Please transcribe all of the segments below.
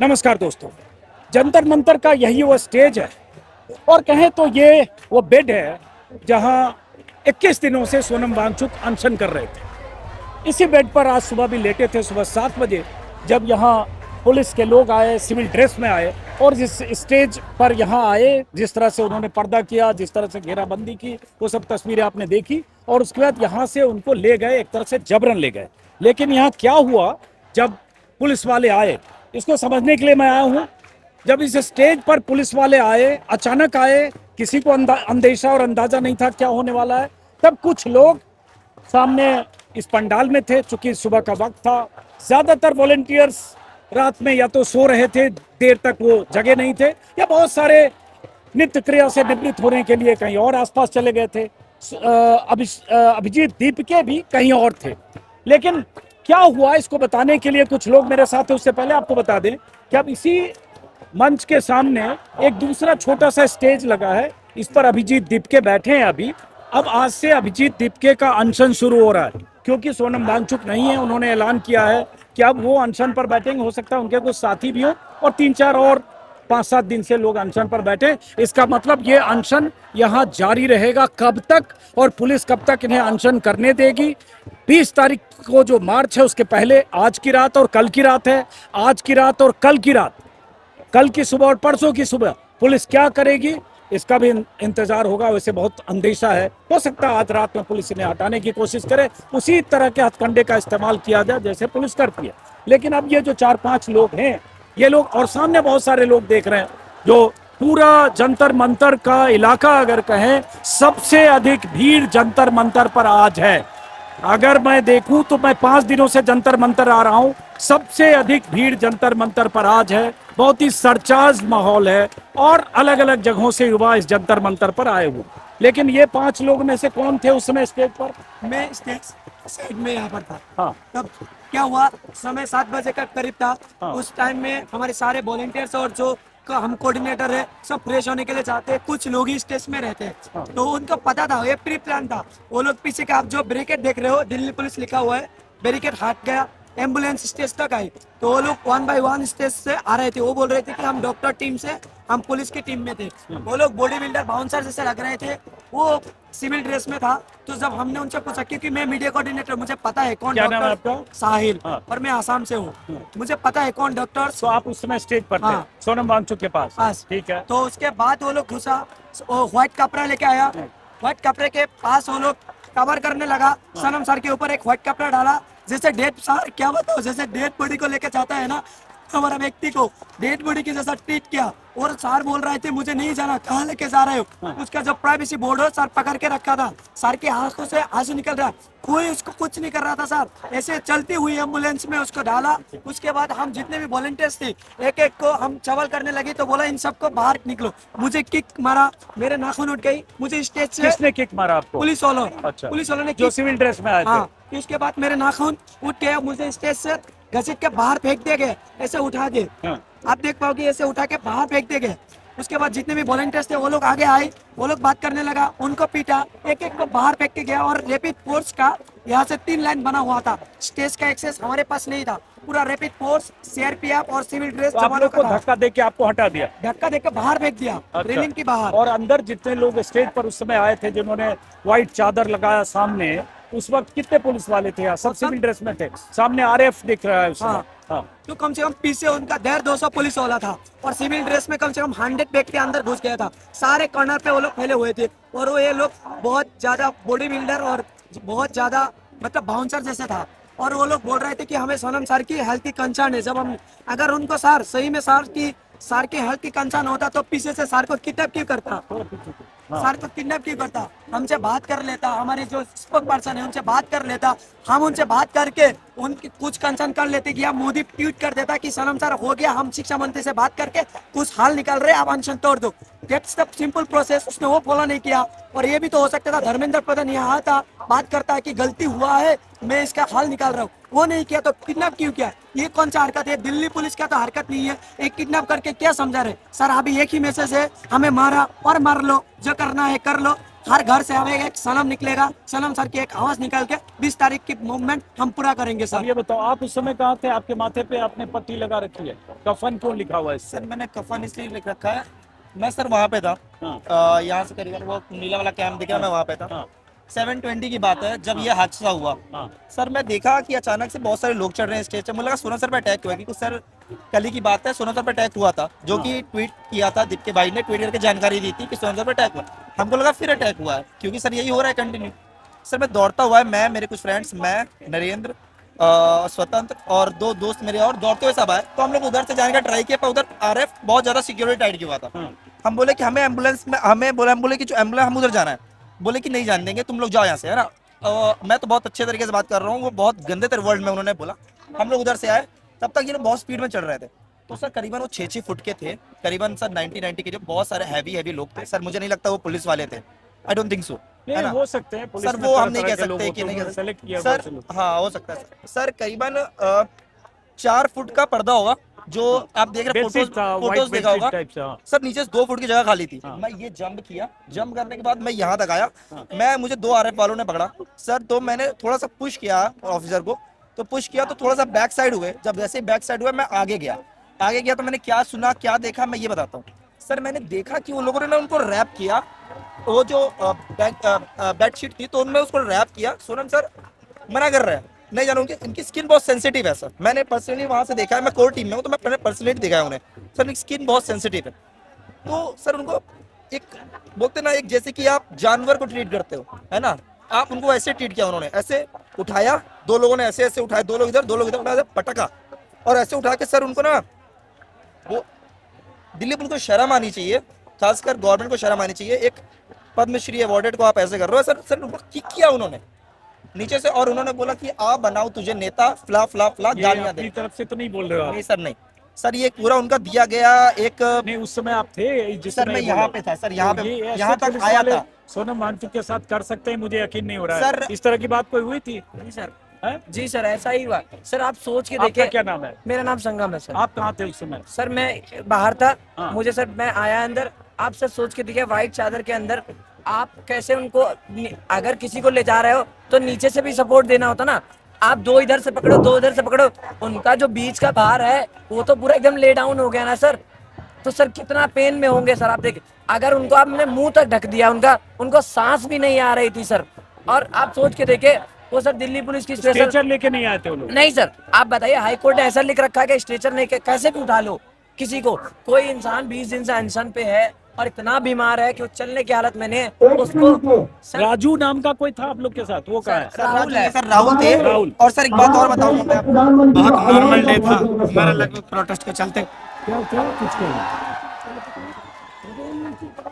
नमस्कार दोस्तों। जंतर मंतर का यही वो स्टेज है और कहें तो ये वो बेड है जहां 21 दिनों से सोनम वांगचुक अनशन कर रहे थे। इसी बेड पर आज सुबह भी लेटे थे, सुबह 7 बजे जब यहां पुलिस के लोग आए, सिविल ड्रेस में आए और जिस स्टेज पर यहां आए, जिस तरह से उन्होंने पर्दा किया, जिस तरह से घेराबंदी की, वो सब तस्वीरें आपने देखी और उसके बाद यहां से उनको ले गए, एक तरह से जबरन ले गए। लेकिन यहाँ क्या हुआ जब पुलिस वाले आए, इसको समझने के लिए मैं आया हूं। जब इस स्टेज पर पुलिस वाले आए, अचानक आए, किसी को अंदेशा और अंदाजा नहीं था क्या होने वाला है। तब कुछ लोग सामने इस पंडाल में थे, चूंकि सुबह का वक्त था। ज्यादातर वॉलेंटियर्स रात में या तो सो रहे थे, देर तक वो जगे नहीं थे, या बहुत सारे नित्य क्रिया से निवृत्त होने के लिए कहीं और आसपास चले गए थे। अभिजीत दीपके भी कहीं और थे। लेकिन क्या हुआ इसको बताने के लिए कुछ लोग मेरे साथ हैं। उससे पहले आपको बता दें कि अब इसी मंच के सामने एक दूसरा छोटा सा स्टेज लगा है, इस पर अभिजीत दीपके बैठे हैं अभी। अब आज से अभिजीत दीपके का अनशन शुरू हो रहा है, क्योंकि सोनम वांगचुक नहीं है। उन्होंने ऐलान किया है कि अब वो अनशन पर बैठेंगे। हो सकता है उनके कुछ साथी भी हों और 3-4 और 5-7 दिन से लोग अनशन पर बैठे। इसका मतलब ये अनशन यहाँ जारी रहेगा कब तक, और पुलिस कब तक इन्हें अनशन करने देगी। 20 तारीख को जो मार्च है उसके पहले आज की रात और कल की रात है। आज की रात और कल की रात, कल की सुबह और परसों की सुबह पुलिस क्या करेगी इसका भी इंतजार होगा। वैसे बहुत अंदेशा है, हो सकता है आज रात में पुलिस इन्हें हटाने की कोशिश करे, उसी तरह के हथकंडे का इस्तेमाल किया जाए जैसे पुलिस करती है। लेकिन अब ये जो 4-5 लोग हैं, ये लोग, और सामने बहुत सारे लोग देख रहे हैं, जो पूरा जंतर मंतर का इलाका अगर कहें, सबसे अधिक भीड़ जंतर मंतर पर आज है। अगर मैं देखूं तो मैं 5 दिनों से जंतर मंतर आ रहा हूं, सबसे अधिक भीड़ जंतर मंतर पर आज है। बहुत ही सरचार्ज माहौल है और अलग अलग जगहों से युवा इस जंतर मंतर पर आए हुए। लेकिन ये 5 लोग में से कौन थे उस समय स्टेज पर? मैं स्टेज साइड में यहाँ पर था। हाँ। तब क्या हुआ, समय 7 बजे का करीब था। हाँ। उस टाइम में हमारे सारे वॉलेंटियर्स और जो हम कोऑर्डिनेटर है सब फ्रेश होने के लिए चाहते हैं। कुछ लोग ही स्टेज में रहते हैं। हाँ। तो उनको पता था, ये प्री प्लान था। वो लोग पीछे का आप जो बैरिकेड देख रहे हो, दिल्ली पुलिस लिखा हुआ है, बैरिकेड हट गया, एम्बुलेंस स्टेज तक आई। तो वो लोग 1 बाय 1 स्टेज से आ रहे थे। वो बोल रहे थे कि हम डॉक्टर टीम से, हम पुलिस की टीम में थे। वो लोग बॉडी बिल्डर बाउंसर जैसे लग रहे थे। वो सिविल ड्रेस में था। तो जब हमने उनसे पूछा, क्योंकि मैं मीडिया कोऑर्डिनेटर, मुझे पता है कौन क्या नाम है डॉक्टर, आपका? साहिल। हाँ। और मैं आसाम से हूँ, मुझे पता है कौन डॉक्टर। तो आप उस समय स्टेज पर थे? हाँ। सोनम वांगचुक के पास? ठीक है। तो उसके बाद वो लोग घुसा, वो व्हाइट कपड़ा लेके आया। व्हाइट कपड़े के पास वो लोग कवर करने लगा। सनम सर के ऊपर एक व्हाइट कपड़ा डाला, जैसे डेड, सर क्या बताओ, जैसे डेड बॉडी को लेके जाता है ना, हमारा व्यक्ति को डेड बॉडी की जैसा ट्रीट किया। और सर बोल रहे थे मुझे नहीं जाना, कहाँ लेके जा रहे हो? उसका जो प्राइवेसी बोर्ड हो, सर पकड़ के रखा था। सर की आंखों से आंसू निकल रहा, कोई उसको कुछ नहीं कर रहा था। सर ऐसे चलती हुई एम्बुलेंस में उसको डाला। उसके बाद हम जितने भी वॉलंटियर्स थे, एक एक को हम चवल करने लगे। तो बोला इन सबको बाहर निकलो। मुझे किक मारा, मेरे नाखून उठ गई। मुझे स्टेज से किसने किक मारा आपको? पुलिस वालों। अच्छा। पुलिस वालों ने जो सिविल ड्रेस में आए थे? हाँ। उसके बाद मेरे नाखून उठ गया, मुझे स्टेज से घसीट के बाहर फेंक दिए गए, ऐसे उठा के। हाँ। आप देख पाओगे, ऐसे उठा के बाहर फेंक दिए गए। उसके बाद जितने भी वॉलंटियर्स थे वो लोग आगे आए, वो लोग बात करने लगा, उनको पीटा, एक एक को बाहर फेंक के गया। और रैपिड फोर्स का यहाँ से 3 लाइन बना हुआ था। स्टेज का एक्सेस हमारे पास नहीं था। पूरा रैपिड फोर्स, सीआरपीएफ और सिविल ड्रेस जवानों को धक्का दे के आपको हटा दिया? धक्का देकर बाहर फेंक दिया। अच्छा। रेलिंग की बाहर। और अंदर जितने लोग स्टेज पर उस समय आए थे, जिन्होंने व्हाइट चादर लगाया सामने, उस वक्त कितने पुलिस वाले थे? यहाँ सब सिविल ड्रेस में थे। सामने आरएफ दिख रहा है उस समय। हाँ। हाँ। तो कम से कम पीछे उनका 150-200 पुलिस वाला था और सिविल ड्रेस में कम से कम 100 व्यक्ति अंदर घुस गया था। सारे कॉर्नर पे वो लोग फैले हुए थे। और वो ये लोग बहुत ज्यादा बॉडी बिल्डर और बहुत ज्यादा मतलब बाउंसर जैसे था। और वो लोग बोल रहे थे कि हमें सोनम सर की हेल्थ की कंसर्न है। जब हम, अगर उनको सर सही में सर की हेल्थ की कंसर्न होता तो पीछे से सर को किडनैप क्यों करता? सर को किडनैप क्यों करता? हमसे बात कर लेता, हमारे जो स्पोक पर्सन है उनसे बात कर लेता। हम उनसे बात करके उनकी कुछ कंसर्न कर लेते कि या मोदी ट्वीट कर देता कि सनम सर हो गया, हम शिक्षा मंत्री से बात करके कुछ हाल निकाल रहे, आप अनशन तोड़ दो। That's the simple process. उसने वो फॉलो नहीं किया। और ये भी तो हो सकता था धर्मेंद्र प्रधान यहाँ आता, बात करता है कि गलती हुआ है, मैं इसका हल निकाल रहा हूँ। वो नहीं किया। तो किडनैप क्यों किया? ये कौन सा हरकत है? दिल्ली पुलिस का तो हरकत नहीं है। एक किडनैप करके क्या समझा रहे? सर अभी एक ही मैसेज है, हमें मारा और मार लो, जो करना है कर लो। हर घर से हमें एक सनम निकलेगा, सनम सर की एक आवाज निकल के 20 तारीख की मूवमेंट हम पूरा करेंगे अब सर। ये बताओ, आप उस समय कहाँ थे? आपके माथे पे आपने पट्टी लगा रखी है, कफन क्यों लिखा हुआ है इस सर मैंने कफन इसलिए लिख रखा है, मैं सर वहाँ पे था, हाँ यहाँ से करीबन वो नीला वाला कैंप दिखा, मैं वहाँ पे था। हाँ 7:20 की बात है जब ये हादसा हुआ। हाँ सर मैं देखा कि अचानक से बहुत सारे लोग चढ़ रहे हैं स्टेज पे, मुझे लगा सोना सर पे अटैक हुआ है, क्योंकि सर कल ही की बात है, सोना सर पे अटैक हुआ था, जो कि ट्वीट किया था दीप्ति भाई ने, ट्वीट करके जानकारी दी थी कि सोना सर पे अटैक हुआ। हमको लगा फिर अटैक हुआ है, क्योंकि सर यही हो रहा है कंटिन्यू। सर मैं दौड़ता हुआ है, मैं, मेरे कुछ फ्रेंड्स, मैं, नरेंद्र, स्वतंत्र और 2 दोस्त मेरे और दौड़ते हुए सब आए। तो हम लोग उधर से जाने का ट्राई किया, पर उधर आरएफ बहुत ज्यादा सिक्योरिटी टाइट किया हुआ था। हाँ हम बोले कि हमें एम्बुलेंस में, हमें बोला, हम बोले कि जो एम्बुलेंस, हम उधर जाना है। बोले कि नहीं जाने देंगे, तुम लोग जाओ यहाँ से, है ना। मैं तो बहुत अच्छे तरीके से बात कर रहा हूँ, वो बहुत गंदे तरह वर्ड में उन्होंने बोला। हम लोग उधर से आए, तब तक ये लोग बहुत स्पीड में चढ़ रहे थे। तो सर करीबन वो 6-6 फुट के थे, करीबन सर 90 के, जो बहुत सारे हैवी लोग थे। सर मुझे नहीं लगता वो पुलिस वाले थे, आई डोंट थिंक सो, है नहीं ना। हो सकते हैं पुलिस सर में वो तरह हम नहीं तरह कह के लोग सकते होते कि हैं, नहीं कह उन्होंने सकते। सेलेक्ट किया सर बहुत से लोग। हाँ हो सकता है सर। सर करीबन 4 फुट का पर्दा होगा, जो आप देख रहे बेडशीट था, फोटोज व्हाइट देखा होगा। बेडशीट टाइप से। हाँ सर नीचे से 2 फुट की जगह खाली थी। हाँ। मैं ये जंप किया, जंप करने के बाद मैं यहाँ तक आया। हाँ। मैं, मुझे 2 आरएफ वालों ने पकड़ा सर, तो मैंने थोड़ा सा पुश किया ऑफिसर को, तो पुश किया तो थोड़ा सा बैक साइड हुए। जब जैसे बैक साइड हुए मैं आगे गया तो मैंने क्या सुना क्या देखा मैं ये बताता हूँ। सर मैंने देखा कि उन लोगों ने ना उनको रैप किया, वो जो बेडशीट थी तो उनमें उसको रैप किया। सोनम सर मना कर रहे हैं, नहीं जानूँ, इनकी स्किन बहुत सेंसिटिव है सर। मैंने पर्सनली वहां से देखा है, मैं कोर टीम में हूँ, तो मैं पर्सनली देखा है उन्हें। सर इनकी स्किन बहुत सेंसिटिव है। तो सर उनको एक बोलते ना, एक जैसे कि आप जानवर को ट्रीट करते हो, है ना, आप उनको ऐसे ट्रीट किया। उन्होंने ऐसे उठाया, 2 लोगों ने ऐसे उठाया, 2 लोग इधर 2 लोग इधर उठाया, पटका और ऐसे उठा के सर उनको ना, वो दिल्ली पुलिस को शर्म आनी चाहिए, खासकर गवर्नमेंट को शर्म आनी चाहिए। एक पद्मश्री अवार्डेड को आप ऐसे कर रहे हो। सर उनको किक किया उन्होंने नीचे से, और उन्होंने बोला कि आ बनाओ तुझे नेता, फ्ला फ्ला फ्ला, ये गालियां अपनी दे। तरफ से तो नहीं बोल रहे हो आप? नहीं सर, नहीं सर, ये पूरा उनका दिया गया एक। नहीं उस समय आप थे जिस सर समय मैं ये यहाँ बोला। पे था सर, यहाँ तो ये पे ऐसे यहाँ तक पुलिस आया वाले था सोनम वांगचुक के साथ कर सकते हैं, मुझे यकीन नहीं हो रहा सर। है। इस तरह की बात कोई हुई थी? जी सर, हैं? जी सर, ऐसा ही हुआ सर। आप सोच के आपका देखिए। क्या नाम है? मेरा नाम संगम है सर। आप कहाँ थे उस समय? सर मैं बाहर था। हाँ। मुझे सर, मैं आया अंदर। आप सर सोच के देखिए, व्हाइट चादर के अंदर आप कैसे उनको, अगर किसी को ले जा रहे हो तो नीचे से भी सपोर्ट देना होता ना। आप 2 इधर से पकड़ो, 2 इधर से पकड़ो, उनका जो बीच का भार है वो तो पूरा एकदम ले डाउन हो गया ना सर। तो सर कितना पेन में होंगे सर, आप देखिए। अगर उनको आपने मुंह तक ढक दिया, उनको सांस भी नहीं आ रही थी सर। और आप सोच के देखिए, वो सर दिल्ली पुलिस की स्पेशल, स्ट्रेचर लेके नहीं आए थे वो लोग? नहीं सर, आप बताइए, हाई कोर्ट ने ऐसा लिख रखा है कि स्ट्रेचर नहीं, कैसे भी उठा लो किसी को। कोई इंसान 20 दिन से अनशन पे है और इतना बीमार है कि वो चलने की हालत में नहीं है, उसको सर। राजू नाम का कोई था आप लोग के साथ, वो कहाँ है? राहुल है। सर राहुल थे। राहुल। और सर एक बात और बताऊंगा मैं आपको, बहुत नॉर्मल डे था हमारा, लगभग प्रोटेस्ट के चलते। क्या क्या कुछ कह रहे हैं?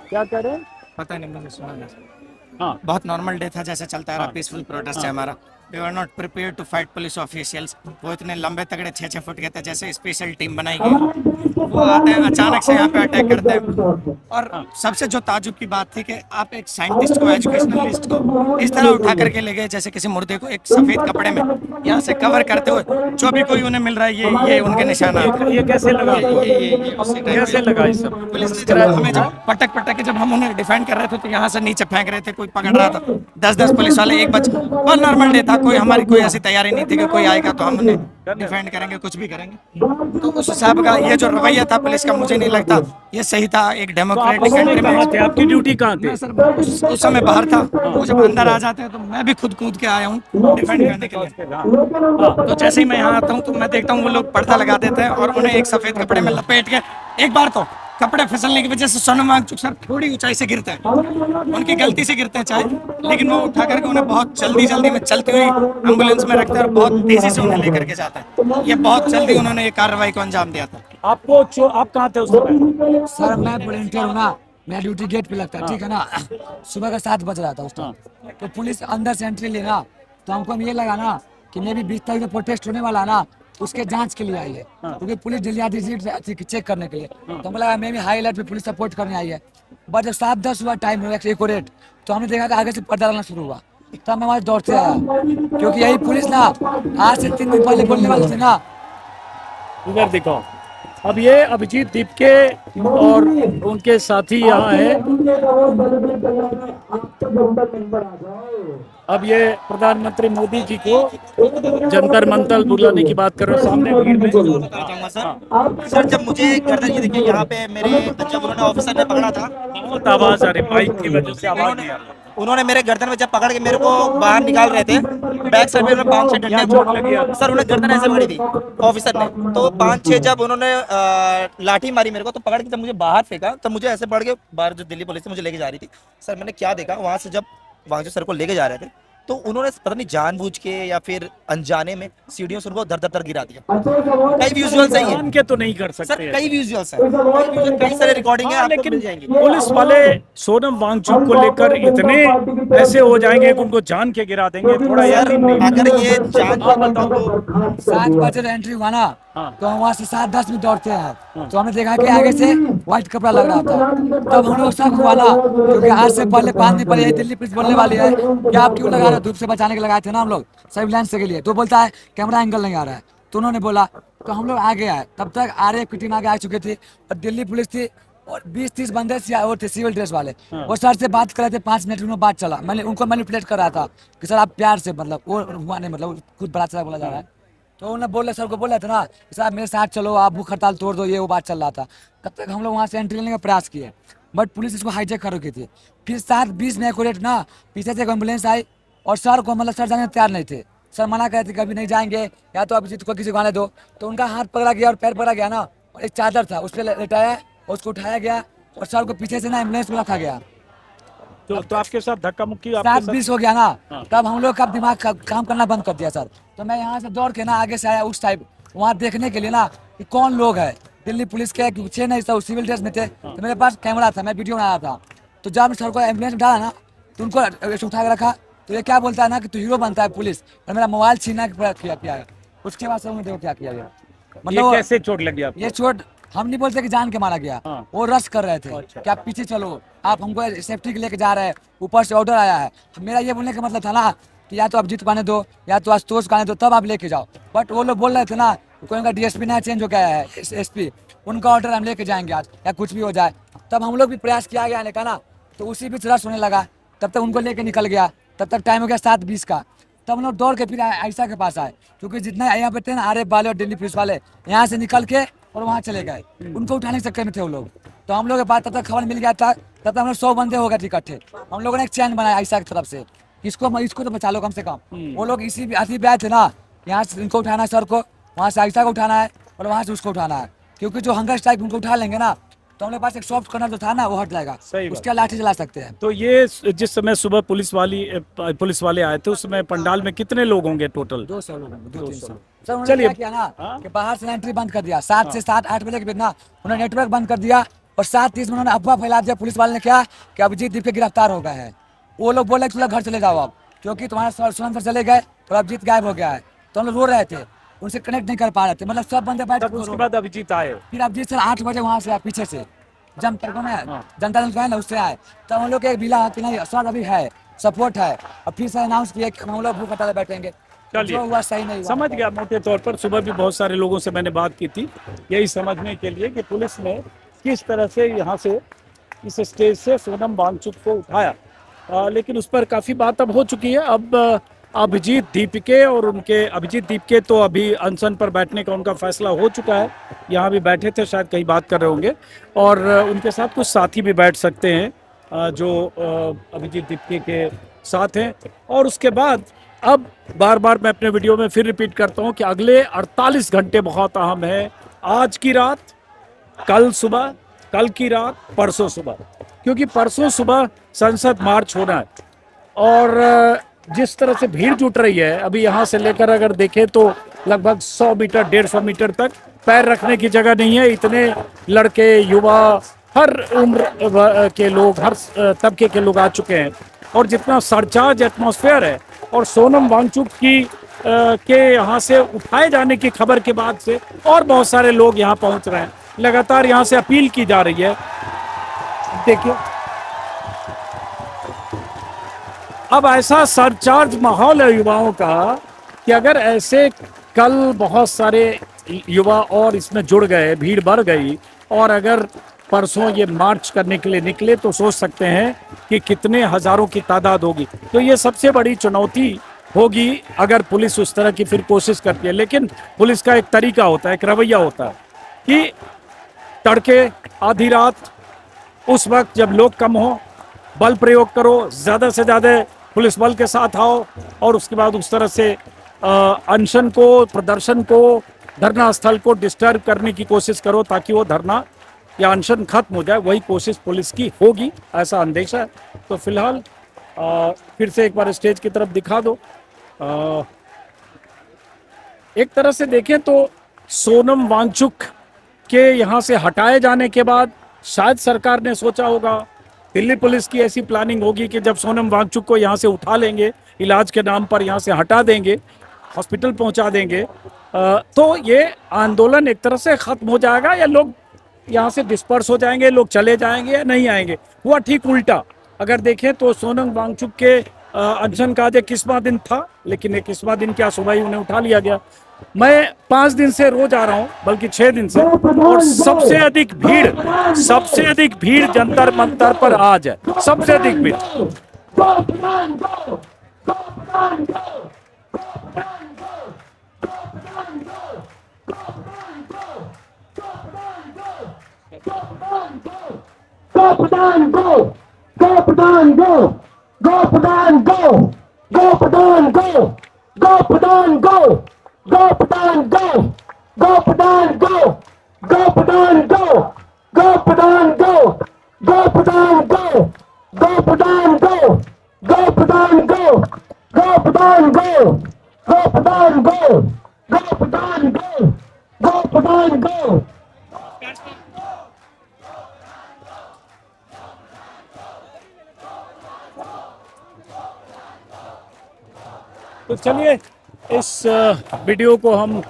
क्या कह रहे हैं? पता नहीं, मुझे सुना नहीं। हाँ बहुत नॉर्मल डे था, जैसे चलता है हाँ। पीसफुल प्रोटेस्ट है हमारा। We are not prepare to fight police officials. वो इतने लंबे तगड़े 6-6 फुट के थे, जैसे स्पेशल टीम बनाई गई, वो आते हैं अचानक से यहाँ पे अटैक करते हैं। और सबसे जो ताजुब की बात थी कि आप एक साइंटिस्ट को, एजुकेशनलिस्ट को इस तरह उठा करके ले गए जैसे किसी मुर्दे को, एक सफेद कपड़े में यहाँ से कवर करते हुए, जो भी कोई उन्हें मिल रहा है ये उनके निशाना है। ये कैसे लगा? ये उसी टाइप कैसे लगा ये सब? पुलिस ने जब हमें जब पटक के जब हम उन्हें डिफेंड कर रहे थे, तो यहाँ से नीचे फेंक रहे थे, कोई पकड़ रहा था, 10-10 पुलिस वाले, एक बच्चा। बहुत नॉर्मल डे था, कोई हमारी कोई ऐसी तैयारी नहीं थी कि कोई आएगा तो हम उन्हें डिफेंड करेंगे, कुछ भी करेंगे। तो उस हिसाब का ये जो रवैया था पुलिस का, मुझे नहीं लगता ये सही था एक तो आप डेमोक्रेटिक उस समय कंट्री कहाँ में। थे? आपकी ड्यूटी कहाँ थी? मैं सर उस समय बाहर था, वो जब अंदर आ जाते हैं तो मैं भी खुद कूद के आया हूँ डिफेंड करने के लिए। हाँ। तो जैसे ही मैं यहाँ आता हूँ तो मैं देखता हूँ वो लोग पर्दा लगा देते हैं और उन्हें एक सफेद कपड़े में लपेट के, एक बार तो कपड़े फिसलने की वजह से सोनम वांगचुक सर थोड़ी ऊंचाई से गिरते हैं, उनकी गलती से गिरते हैं चाहे, लेकिन वो उठा करके उन्हें बहुत जल्दी में चलती हुई एम्बुलेंस में रखते हैं और बहुत तेजी से उन्हें लेकर के जाते हैं। ये बहुत जल्दी उन्होंने ये कार्रवाई को अंजाम दिया था। आप कहाँ थे उस समय? सर मैं वॉलंटियर हूँ ना, मेरा ड्यूटी गेट पे लगता है, ठीक है ना। सुबह का 7 बज रहा था उस टाइम, तो पुलिस अंदर से एंट्री लेना, तो हमको ये लगा ना कि मे भी 20 तारीख को प्रोटेस्ट होने वाला ना, उसके जांच के लिए आई है, क्योंकि पुलिस जल्दी चेक करने के लिए। तो हमको लगा मे भी हाई अलर्ट पे पुलिस सपोर्ट करने आई है। बट जब 7:10 हुआ टाइम एक्यूरेट, तो हमने देखा कि आगे से पर्दा लगना शुरू हुआ, तब मैं वहाँ दौड़ते आया, क्योंकि यही पुलिस ना आज से 3 दिन पहले बोलने वाले थे ना। इधर दिखाओ। अब ये अभिजीत दीपके और उनके साथी यहाँ हैं। अब ये प्रधानमंत्री मोदी जी को जंतर मंतर बुलाने की बात कर रहे हो, सामने भीड़ में। चाहूंगा सर जब मुझे गर्दन ये देखिए यहाँ पे मेरे जब उन्होंने ऑफिसर ने पकड़ा था, बहुत आवाज आ रही, माइक की वजह से आवाज नहीं आ रही। उन्होंने मेरे गर्दन में जब पकड़ के मेरे को बाहर निकाल रहे थे, बैक साइड में 5-6 यहाँ डंडे चोट लगी है। सर उन्हें गर्दन ऐसे पकड़ी थी ऑफिसर ने, तो 5-6 जब उन्होंने लाठी मारी मेरे को, तो पकड़ के जब मुझे बाहर फेंका तब मुझे ऐसे पड़ के बाहर जो दिल्ली पुलिस मुझे लेके जा रही थी सर, मैंने क्या देखा वहां से, जब वहां जो सर को लेके जा रहे थे तो उन्होंने पता नहीं जानबूझ के या फिर अनजाने में सीढ़ियों से उनको धर धर धर गिरा दिया। कई विजुअल्स हैं ये जान के तो नहीं कर सर, सकते। कई विजुअल्स हैं, कई सारे रिकॉर्डिंग है, हाँ, आपको लेकिन मिल जाएंगी। पुलिस वाले सोनम वांगचुक को लेकर इतने ऐसे हो जाएंगे कि उनको जान के गिरा देंगे, थोड़ा यार सर अगर ये जान आप बताओ तो। 7 बजे एंट्री हुआ ना, हाँ। तो हम वहाँ से 7-10 मिनट दौड़ते हैं, तो हमने देखा कि आगे से व्हाइट कपड़ा लग रहा था, तब हम लोग सब हुआ ना, क्योंकि आज से पहले 5 दिन पहले दिल्ली पुलिस बोलने वाली है कि आप क्यों लगा रहे हो, धूप से बचाने के लगाए थे ना हम लोग सर्विलांस के लिए, तो बोलता है कैमरा एंगल नहीं आ रहा है, तो उन्होंने बोला, तो हम लोग आगे आए, तब तक RAF की टीम आगे आ चुकी थी और दिल्ली पुलिस थी और 20-30 बंदे वो थे सिविल ड्रेस वाले, वो सर से बात कर रहे थे, 5 मिनट उन्होंने बात चला, मैंने उनको मैनिपुलेट कर रहा था कि सर आप प्यार से, मतलब वो हुआ नहीं, मतलब खुद बड़ा चला बोला जा रहा है, तो उन्होंने बोले सर को बोला था ना कि साहब मेरे साथ चलो, आप भूख हड़ताल तोड़ दो, ये वो बात चल रहा था, तब तक हम लोग वहाँ से एंट्री लेने का प्रयास किए, बट पुलिस इसको हाईजैक कर रखी थी। फिर 7:20 में एक्यूरेट ना पीछे से एक एम्बुलेंस आई और सर को, मतलब सर जाने को तैयार नहीं थे, सर मना कर रहे थे कभी नहीं जाएंगे, या तो अभिजीत को किसी को आने दो, तो उनका हाथ पकड़ा गया और पैर पकड़ा गया ना, और एक चादर था उस पर लेटाया और उसको उठाया गया और सर को पीछे से ना एम्बुलेंस में रखा गया। तो आपके साथ धक्का मुक्की आपके 7:20 हो गया ना, हाँ। तब हम लोग का दिमाग काम करना बंद कर दिया सर, तो मैं यहाँ से दौड़ के ना आगे से आया उस टाइप वहाँ देखने के लिए ना कि कौन लोग है, दिल्ली पुलिस के छह नहीं सब सिविल ड्रेस में थे, तो मेरे पास कैमरा था, मैं वीडियो बना रहा था, तो जब सर को एम्बुलेंस में डाला ना तो उनको ऐसे उठा के रखा, तो ये क्या बोलता है ना कि तू हीरो बनता है पुलिस, और मेरा मोबाइल छीना के प्रयास किया है। उसके बाद सर देखो क्या किया गया, ये मतलब कैसे चोट लगी आपको? ये चोट हम नहीं बोलते कि जान के मारा गया, हाँ। वो रश कर रहे थे अच्छा। कि आप पीछे चलो, आप हमको सेफ्टी के लेके जा रहे हैं, ऊपर से ऑर्डर आया है, मेरा ये बोलने का मतलब था ना कि या तो अभिजीत को आने दो या तो आशुतोष को आने दो, तब आप लेके जाओ, बट वो लोग बोल रहे थे ना कोई उनका DSP नया चेंज हो गया है, SP, उनका ऑर्डर हम लेके जाएंगे आज या कुछ भी हो जाए, तब हम लोग भी प्रयास किया गया आने का ना, तो उसी बीच रश होने लगा, तब तक उनको लेके निकल गया, तब तक टाइम हो गया 7:20 का, तब हम लोग दौड़ के फिर आयशा के पास आए, क्योंकि जितने यहाँ पे थे ना RAF वाले और दिल्ली पुलिस वाले यहाँ से निकल के और वहाँ चले गए, उनको उठाने के चक्कर में थे वो लोग, तो हम लोग के पास तब तक खबर मिल गया था, तब तक हम लोग 100 बंदे हो गए थे इकट्ठे, हम लोगों ने एक चैन बनाया आयशा की तरफ से, इसको तो बचा लो कम से कम, वो लोग इसी भी आए थे ना, यहाँ से इनको उठाना है सर को, वहाँ से आयशा को उठाना है और वहाँ से उसको उठाना है, क्योंकि जो हंगर स्ट्राइक उनको उठा लेंगे ना, तो हमारे पास एक सॉफ्ट कॉर्नर जो था ना वो हट जाएगा, सही बात। उसके लाठी चला सकते हैं। तो ये जिस समय सुबह पुलिस वाले आए थे उस समय पंडाल में कितने लोग होंगे टोटल? 200 लोग, 200-300। सर उन्होंने चलिए। क्या किया ना हाँ। कि बाहर से एंट्री बंद कर दिया, 7 से 7-8 बजे के बीच ना उन्होंने नेटवर्क बंद कर दिया, और 7:30 में उन्होंने अफवाह फैला दिया पुलिस वाले ने क्या कि अभिजीत दीपके गिरफ्तार हो गए हैं, वो लोग बोले चलो घर चले जाओ आप, क्योंकि तुम्हारे सोनम सर चले गए और अभिजीत गायब हो गया है, तो हम लोग रो रहे थे, उनसे कनेक्ट नहीं कर पा रहे थे, मतलब सब बंदे बैठ तब उसके बाद अभिजीत आए। फिर अभिजीत सर 8 बजे वहाँ से पीछे से जनता दल का है ना उससे आए, तो हम लोग एक बिला कि नहीं सर अभी है सपोर्ट है, और फिर से अनाउंस किया कि हम लोग भूख हड़ताल बैठेंगे, चलिए। जो हुआ सही नहीं हुआ। समझ गया मोटे तौर पर, सुबह भी बहुत सारे लोगों से मैंने बात की थी यही समझने के लिए कि पुलिस ने किस तरह से यहाँ से इस स्टेज से सोनम वांगचुक को उठाया, लेकिन उस पर काफ़ी बात अब हो चुकी है। अब अभिजीत दीपके तो अभी अनशन पर बैठने का उनका फैसला हो चुका है, यहाँ भी बैठे थे, शायद कहीं बात कर रहे होंगे, और उनके साथ कुछ साथी भी बैठ सकते हैं जो अभिजीत दीपके के साथ हैं। और उसके बाद अब बार बार मैं अपने वीडियो में फिर रिपीट करता हूँ कि अगले 48 घंटे बहुत अहम है, आज की रात, कल की रात, परसों सुबह, क्योंकि परसों सुबह संसद मार्च होना है, और जिस तरह से भीड़ जुट रही है अभी यहाँ से लेकर अगर देखें तो लगभग 100 मीटर 150 मीटर तक पैर रखने की जगह नहीं है, इतने लड़के युवा हर उम्र के लोग, हर तबके के लोग आ चुके हैं, और जितना सरचार्ज एटमॉस्फेयर है, और सोनम वांगचुक के यहाँ से उठाए जाने की खबर के बाद से और बहुत सारे लोग यहाँ पहुँच रहे हैं, लगातार यहाँ से अपील की जा रही है। देखिए अब ऐसा सरचार्ज माहौल है युवाओं का कि अगर ऐसे कल बहुत सारे युवा और इसमें जुड़ गए, भीड़ बढ़ गई, और अगर परसों ये मार्च करने के लिए निकले तो सोच सकते हैं कि कितने हजारों की तादाद होगी। तो ये सबसे बड़ी चुनौती होगी अगर पुलिस उस तरह की फिर कोशिश करती है। लेकिन पुलिस का एक तरीका होता है, एक रवैया होता है कि तड़के, आधी रात, उस वक्त जब लोग कम हो, बल प्रयोग करो, ज़्यादा से ज़्यादा पुलिस बल के साथ आओ, और उसके बाद उस तरह से अनशन को, प्रदर्शन को, धरना स्थल को डिस्टर्ब करने की कोशिश करो ताकि वो धरना या अनशन खत्म हो जाए। वही कोशिश पुलिस की होगी, ऐसा अंदेशा है। तो फिलहाल फिर से एक बार स्टेज की तरफ दिखा दो। एक तरह से देखें तो सोनम वांगचुक के यहाँ से हटाए जाने के बाद शायद सरकार ने सोचा होगा, दिल्ली पुलिस की ऐसी प्लानिंग होगी कि जब सोनम वांगचुक को यहाँ से उठा लेंगे, इलाज के नाम पर यहाँ से हटा देंगे, हॉस्पिटल पहुँचा देंगे, तो ये आंदोलन एक तरह से ख़त्म हो जाएगा, या लोग यहाँ से डिस्पर्स हो जाएंगे, लोग चले जाएंगे या नहीं आएंगे। हुआ ठीक उल्टा। अगर देखें तो सोनम वांगचुक के अनशन का आज 21वां दिन था, लेकिन 21वां दिन क्या, सुबह ही उन्हें उठा लिया गया। मैं 5 दिन से रोज आ रहा हूँ, बल्कि 6 दिन से, और सबसे अधिक भीड़ जंतर मंतर पर आज है, सबसे अधिक भीड़। Go Pradhan, go! Go Pradhan, go! Go Pradhan, go! Go Pradhan, go! Go Pradhan, go! Go Pradhan, go! Go Pradhan, go! Go Pradhan, go! Go Pradhan, go! Go Pradhan, go! Go Pradhan, go! Go Pradhan, go! Go Pradhan, go! Go Pradhan, go! Go Pradhan, go! Go Pradhan, go! तो चलिए इस video को हम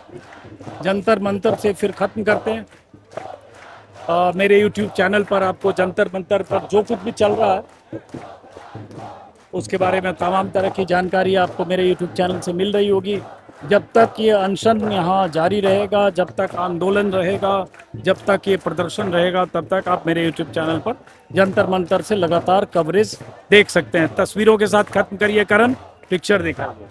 जंतर मंतर से फिर ख़त्म करते हैं। मेरे YouTube चैनल पर आपको जंतर मंतर पर जो कुछ भी चल रहा है उसके बारे में तमाम तरह की जानकारी आपको मेरे YouTube चैनल से मिल रही होगी। जब तक ये अनशन यहाँ जारी रहेगा, जब तक आंदोलन रहेगा, जब तक ये प्रदर्शन रहेगा, तब तक आप मेरे YouTube चैनल पर जंतर मंतर से लगातार कवरेज देख सकते हैं। तस्वीरों के साथ ख़त्म करिए करण, पिक्चर दिखाइए।